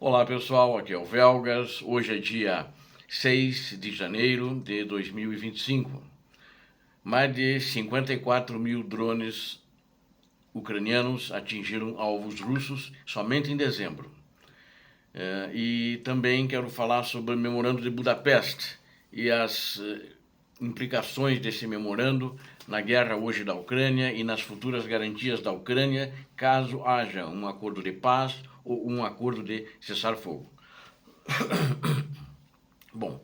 Olá pessoal, aqui é o Velgas. Hoje é dia 6 de janeiro de 2025. Mais de 54 mil drones ucranianos atingiram alvos russos somente em dezembro. E também quero falar sobre o Memorando de Budapeste e as implicações desse memorando na guerra hoje da Ucrânia e nas futuras garantias da Ucrânia caso haja um acordo de paz ou um acordo de cessar-fogo. Bom,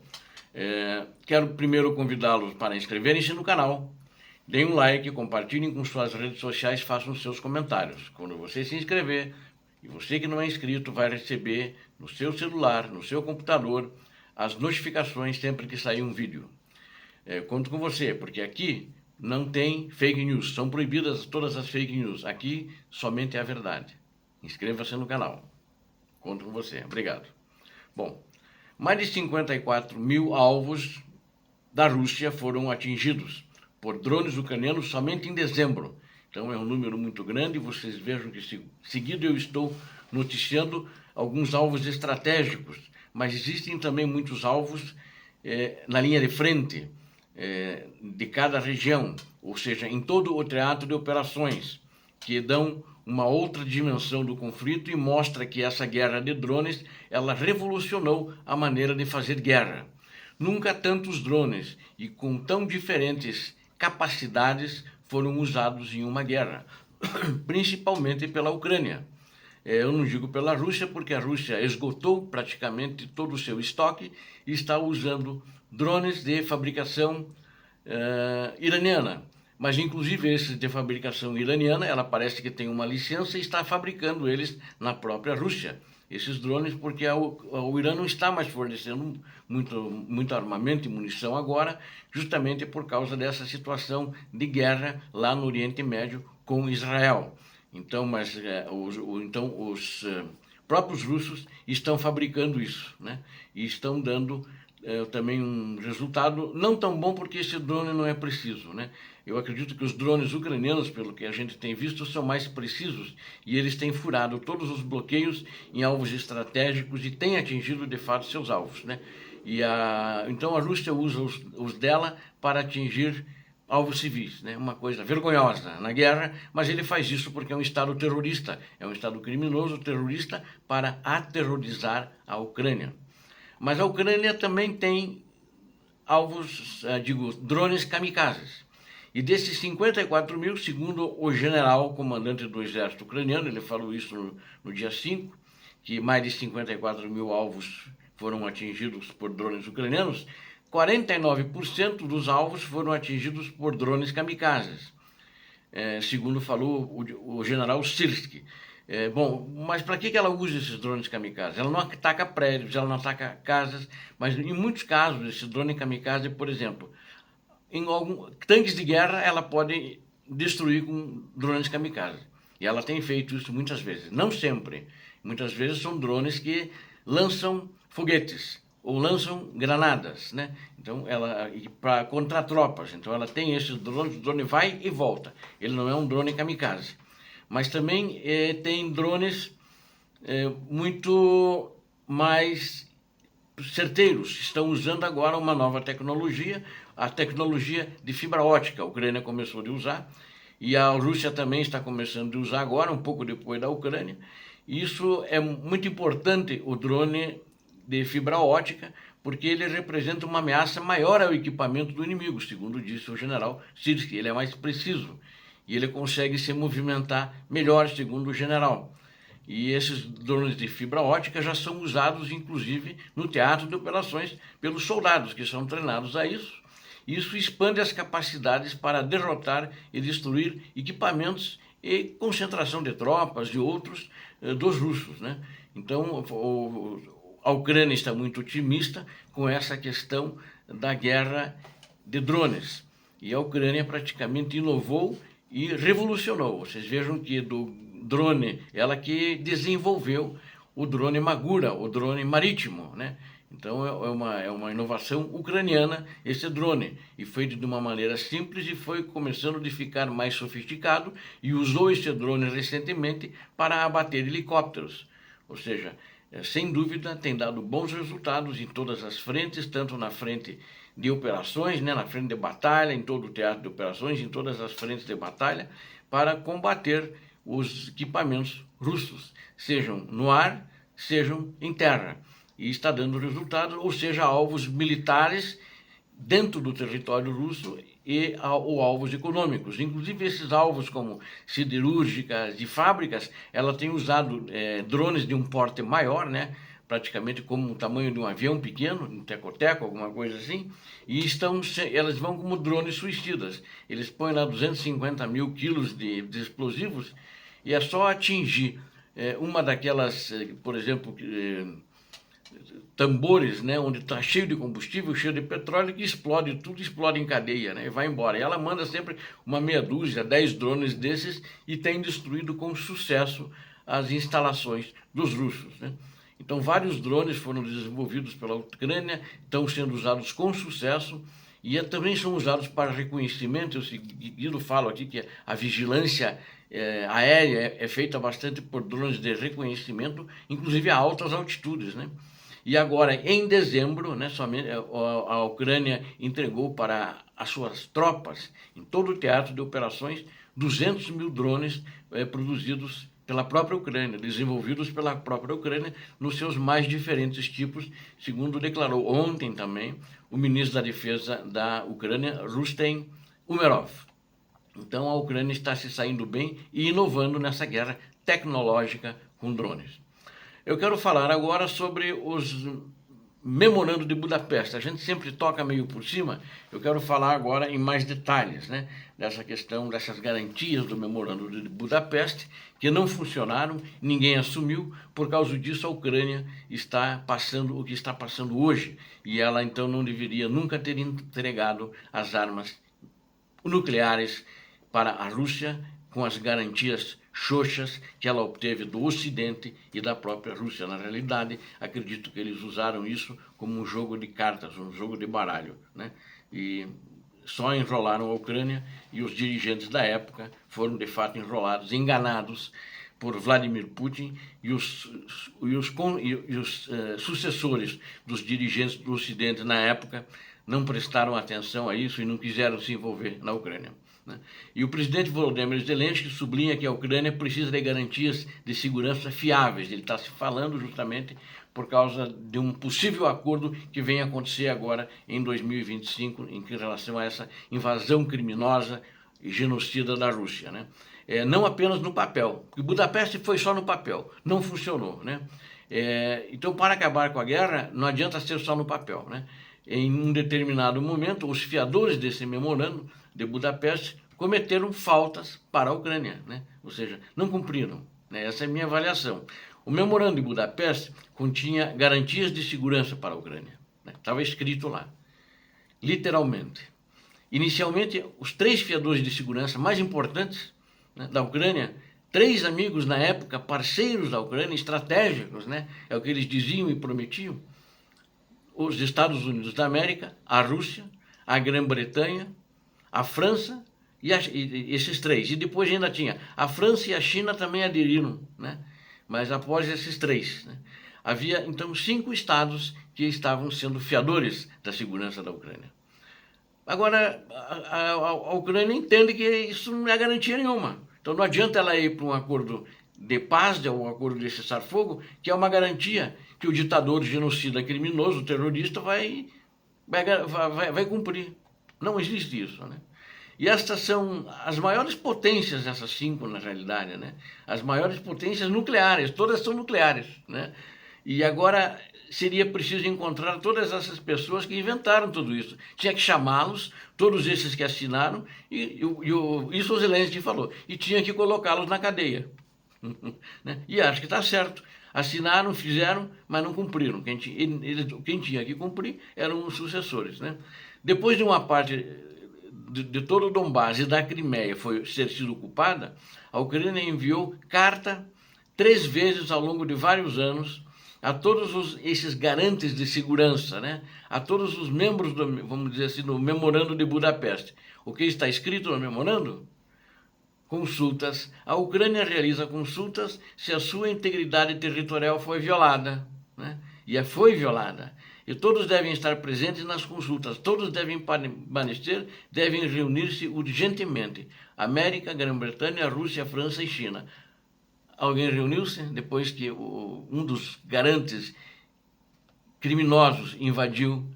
quero primeiro convidá-los para inscreverem-se no canal, deem um like, compartilhem com suas redes sociais, façam seus comentários. Quando você se inscrever, e você que não é inscrito vai receber no seu celular, no seu computador, as notificações sempre que sair um vídeo. Conto com você, porque aqui não tem fake news, são proibidas todas as fake news. Aqui somente é a verdade. Inscreva-se no canal. Conto com você. Obrigado. Bom, mais de 54 mil alvos da Rússia foram atingidos por drones ucranianos somente em dezembro. Então é um número muito grande. Vocês vejam que seguido eu estou noticiando alguns alvos estratégicos, mas existem também muitos alvos na linha de frente de cada região, ou seja, em todo o teatro de operações, que dão uma outra dimensão do conflito e mostra que essa guerra de drones, ela revolucionou a maneira de fazer guerra. Nunca tantos drones e com tão diferentes capacidades foram usados em uma guerra, principalmente pela Ucrânia. Eu não digo pela Rússia, porque a Rússia esgotou praticamente todo o seu estoque e está usando drones de fabricação iraniana. Mas, inclusive, esses de fabricação iraniana, ela parece que tem uma licença e está fabricando eles na própria Rússia. Esses drones, porque o Irã não está mais fornecendo muito armamento e munição agora, justamente por causa dessa situação de guerra lá no Oriente Médio com Israel. Então, os próprios russos estão fabricando isso, né? E estão dando também um resultado não tão bom, porque esse drone não é preciso, né? Eu acredito que os drones ucranianos, pelo que a gente tem visto, são mais precisos e eles têm furado todos os bloqueios em alvos estratégicos e têm atingido de fato seus alvos, né? Então a Rússia usa os dela para atingir alvos civis, né? Uma coisa vergonhosa na guerra, mas ele faz isso porque é um Estado terrorista, é um Estado criminoso, terrorista, para aterrorizar a Ucrânia. Mas a Ucrânia também tem alvos, drones kamikazes. E desses 54 mil, segundo o general comandante do exército ucraniano, ele falou isso no dia 5, que mais de 54 mil alvos foram atingidos por drones ucranianos, 49% dos alvos foram atingidos por drones kamikazes, segundo falou o general Sirski. Bom, mas para que ela usa esses drones kamikazes? Ela não ataca prédios, ela não ataca casas, mas em muitos casos, esse drone kamikaze, por exemplo, em tanques de guerra, ela pode destruir com drones kamikaze. E ela tem feito isso muitas vezes, não sempre. Muitas vezes são drones que lançam foguetes ou lançam granadas, né? Então para contra tropas. Então ela tem esses drones, o drone vai e volta. Ele não é um drone kamikaze. Mas também tem drones muito mais certeiros. Estão usando agora uma nova tecnologia, a tecnologia de fibra ótica. A Ucrânia começou a usar e a Rússia também está começando a usar agora, um pouco depois da Ucrânia. Isso é muito importante, o drone de fibra ótica, porque ele representa uma ameaça maior ao equipamento do inimigo, segundo disse o general Sirski. Ele é mais preciso e ele consegue se movimentar melhor, segundo o general. E esses drones de fibra ótica já são usados, inclusive, no teatro de operações pelos soldados que são treinados a isso. Isso expande as capacidades para derrotar e destruir equipamentos e concentração de tropas e outros dos russos, né? Então, a Ucrânia está muito otimista com essa questão da guerra de drones. E a Ucrânia praticamente inovou e revolucionou. Vocês vejam que do drone, ela que desenvolveu o drone Magura, o drone marítimo, né? Então é uma inovação ucraniana esse drone, e feito de uma maneira simples, e foi começando a ficar mais sofisticado, e usou esse drone recentemente para abater helicópteros. Ou seja, sem dúvida, tem dado bons resultados em todas as frentes, tanto na frente de operações, né, na frente de batalha, em todo o teatro de operações, em todas as frentes de batalha, para combater os equipamentos russos, sejam no ar, sejam em terra. E está dando resultados, ou seja, alvos militares dentro do território russo ou alvos econômicos. Inclusive esses alvos como siderúrgicas e fábricas, ela tem usado drones de um porte maior, né? Praticamente como o tamanho de um avião pequeno, um teco-teco, alguma coisa assim, e elas vão como drones suicidas. Eles põem lá 250 mil quilos de explosivos e é só atingir uma daquelas, por exemplo, tambores, né, onde está cheio de combustível, cheio de petróleo, que explode, tudo explode em cadeia, né, e vai embora. E ela manda sempre uma meia dúzia, 10 drones desses e tem destruído com sucesso as instalações dos russos, né. Então, vários drones foram desenvolvidos pela Ucrânia, estão sendo usados com sucesso e também são usados para reconhecimento. Eu falo aqui que a vigilância aérea é feita bastante por drones de reconhecimento, inclusive a altas altitudes, né? E agora, em dezembro, né, somente a Ucrânia entregou para as suas tropas, em todo o teatro de operações, 200 mil drones produzidos pela própria Ucrânia, desenvolvidos pela própria Ucrânia nos seus mais diferentes tipos, segundo declarou ontem também o ministro da Defesa da Ucrânia, Rustem Umerov. Então a Ucrânia está se saindo bem e inovando nessa guerra tecnológica com drones. Eu quero falar agora sobre os Memorando de Budapeste. A gente sempre toca meio por cima. Eu quero falar agora em mais detalhes, né, dessa questão, dessas garantias do Memorando de Budapeste, que não funcionaram, ninguém assumiu. Por causa disso, a Ucrânia está passando o que está passando hoje. E ela, então, não deveria nunca ter entregado as armas nucleares para a Rússia, com as garantias xoxas que ela obteve do Ocidente e da própria Rússia. Na realidade, acredito que eles usaram isso como um jogo de cartas, um jogo de baralho, né? E só enrolaram a Ucrânia e os dirigentes da época foram, de fato, enrolados, enganados por Vladimir Putin e os sucessores dos dirigentes do Ocidente na época não prestaram atenção a isso e não quiseram se envolver na Ucrânia. E o presidente Volodymyr Zelensky sublinha que a Ucrânia precisa de garantias de segurança fiáveis. Ele está se falando justamente por causa de um possível acordo que vem acontecer agora em 2025 em relação a essa invasão criminosa e genocida da Rússia, né? Não apenas no papel, porque Budapeste foi só no papel, não funcionou, né? Então, para acabar com a guerra, não adianta ser só no papel, né? Em um determinado momento, os fiadores desse memorando de Budapeste cometeram faltas para a Ucrânia, né? Ou seja, não cumpriram, né? Essa é a minha avaliação. O memorando de Budapeste continha garantias de segurança para a Ucrânia, né? Estava escrito lá, literalmente. Inicialmente, os 3 fiadores de segurança mais importantes, né, da Ucrânia, 3 amigos na época, parceiros da Ucrânia, estratégicos, né? É o que eles diziam e prometiam: os Estados Unidos da América, a Rússia, a Grã-Bretanha, a França e esses 3. E depois ainda tinha a França e a China também aderiram, né? Mas após esses 3, né? Havia então 5 estados que estavam sendo fiadores da segurança da Ucrânia. Agora, a Ucrânia entende que isso não é garantia nenhuma. Então não adianta ela ir para um acordo de paz, um acordo de cessar-fogo, que é uma garantia que o ditador genocida criminoso, o terrorista, vai cumprir. Não existe isso, né? E estas são as maiores potências, essas 5 na realidade, né? As maiores potências nucleares, todas são nucleares, né? E agora seria preciso encontrar todas essas pessoas que inventaram tudo isso. Tinha que chamá-los, todos esses que assinaram, isso o Zelensky falou, e tinha que colocá-los na cadeia. Né? E acho que está certo. Assinaram, fizeram, mas não cumpriram. Quem tinha que cumprir eram os sucessores, né? Depois de uma parte de todo o Donbás e da Crimeia ter sido ocupada, a Ucrânia enviou carta 3 vezes ao longo de vários anos a todos esses garantes de segurança, né? A todos os membros, vamos dizer assim, do Memorando de Budapeste. O que está escrito no Memorando? consultas. A Ucrânia realiza consultas se a sua integridade territorial foi violada, né? E foi violada. E todos devem estar presentes nas consultas, todos devem permanecer, devem reunir-se urgentemente. América, Grã-Bretanha, Rússia, França e China. Alguém reuniu-se depois que um dos garantes criminosos invadiu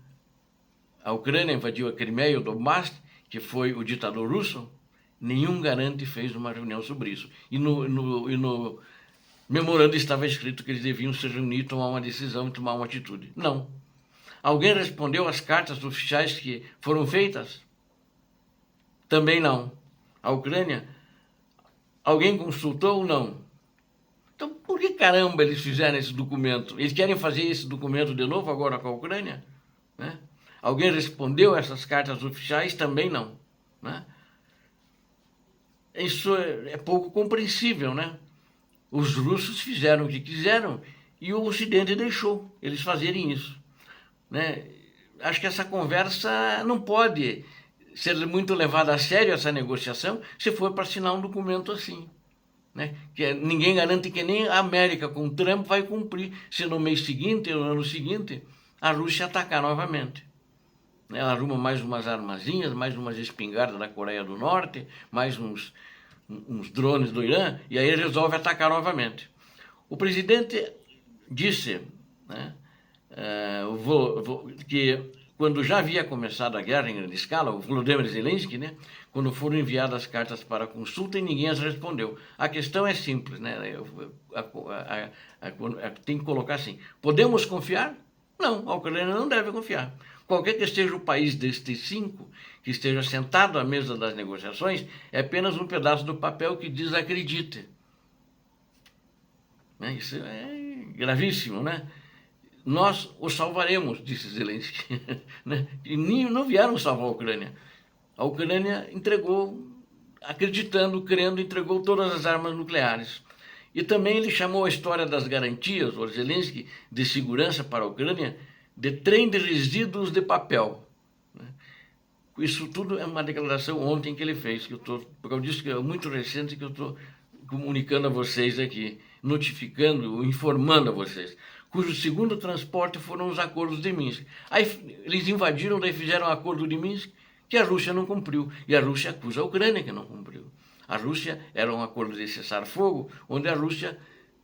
a Ucrânia, invadiu a Crimeia, o Donbass, que foi o ditador russo? Nenhum garante fez uma reunião sobre isso. E no memorando estava escrito que eles deviam se reunir, tomar uma decisão e tomar uma atitude. Não. Alguém respondeu às cartas oficiais que foram feitas? Também não. A Ucrânia? Alguém consultou? Não. Então, por que caramba eles fizeram esse documento? Eles querem fazer esse documento de novo agora com a Ucrânia? Né? Alguém respondeu a essas cartas oficiais? Também não. Né? Isso é pouco compreensível, né? Os russos fizeram o que quiseram e o Ocidente deixou eles fazerem isso, né? Acho que essa conversa não pode ser muito levada a sério, essa negociação, se for para assinar um documento assim, né? Que ninguém garante que nem a América com Trump vai cumprir, se no mês seguinte ou no ano seguinte a Rússia atacar novamente. Ela arruma mais umas armazinhas, mais umas espingardas da Coreia do Norte, mais uns drones do Irã, e aí resolve atacar novamente. O presidente disse, né, que quando já havia começado a guerra em grande escala, o Volodymyr Zelensky, né, quando foram enviadas as cartas para consulta e ninguém as respondeu. A questão é simples, né? Tem que colocar assim: podemos confiar? Não, a Ucrânia não deve confiar. Qualquer que esteja o país destes 5 que esteja sentado à mesa das negociações é apenas um pedaço do papel que desacredite. Isso é gravíssimo, né? Nós o salvaremos, disse Zelensky. E não vieram salvar a Ucrânia. A Ucrânia entregou, acreditando, crendo, entregou todas as armas nucleares. E também ele chamou a história das garantias, o Zelensky, de segurança para a Ucrânia, de trem de resíduos de papel. Isso tudo é uma declaração ontem que ele fez, porque eu disse que é muito recente, que eu estou comunicando a vocês aqui, notificando, informando a vocês, cujo segundo transporte foram os acordos de Minsk. Aí eles invadiram, daí fizeram o acordo de Minsk, que a Rússia não cumpriu, e a Rússia acusa a Ucrânia que não cumpriu. A Rússia era um acordo de cessar-fogo, onde a Rússia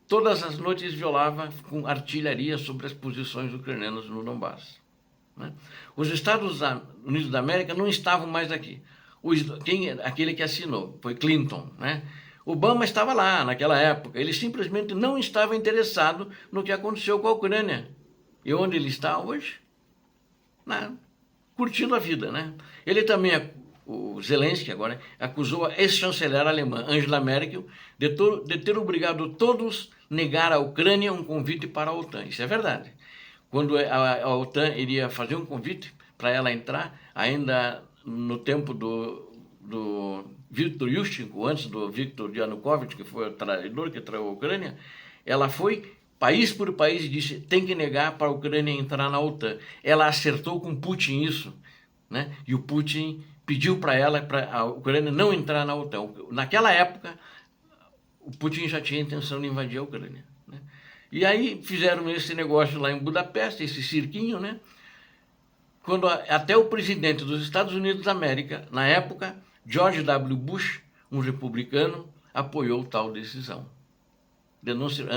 todas as noites violava com artilharia sobre as posições ucranianas no Donbass. Né? Os Estados Unidos da América não estavam mais aqui. Aquele que assinou foi Clinton, né? Obama estava lá naquela época. Ele simplesmente não estava interessado no que aconteceu com a Ucrânia. E onde ele está hoje? Curtindo a vida, né? Ele também, o Zelensky agora, acusou a ex-chanceler alemã Angela Merkel de ter obrigado todos a negar à Ucrânia um convite para a OTAN. Isso é verdade. Quando a OTAN iria fazer um convite para ela entrar, ainda no tempo do Viktor Yushchenko, antes do Viktor Yanukovych, que foi o traidor que traiu a Ucrânia, ela foi país por país e disse: tem que negar para a Ucrânia entrar na OTAN. Ela acertou com Putin isso, né? E o Putin pediu para a Ucrânia não entrar na OTAN. Naquela época, o Putin já tinha a intenção de invadir a Ucrânia, né? E aí fizeram esse negócio lá em Budapeste, esse cirquinho, né? Quando até o presidente dos Estados Unidos da América, na época, George W. Bush, um republicano, apoiou tal decisão.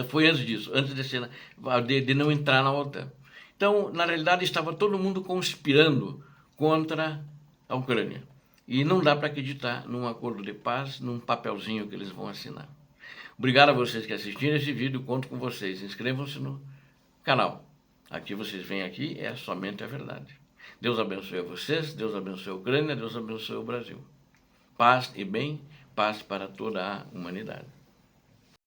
Foi antes disso, antes de não entrar na OTAN. Então, na realidade, estava todo mundo conspirando contra a Ucrânia. E não dá para acreditar num acordo de paz, num papelzinho que eles vão assinar. Obrigado a vocês que assistiram esse vídeo, conto com vocês. Inscrevam-se no canal. Aqui vocês vêm aqui, é somente a verdade. Deus abençoe a vocês, Deus abençoe a Ucrânia, Deus abençoe o Brasil. Paz e bem, paz para toda a humanidade.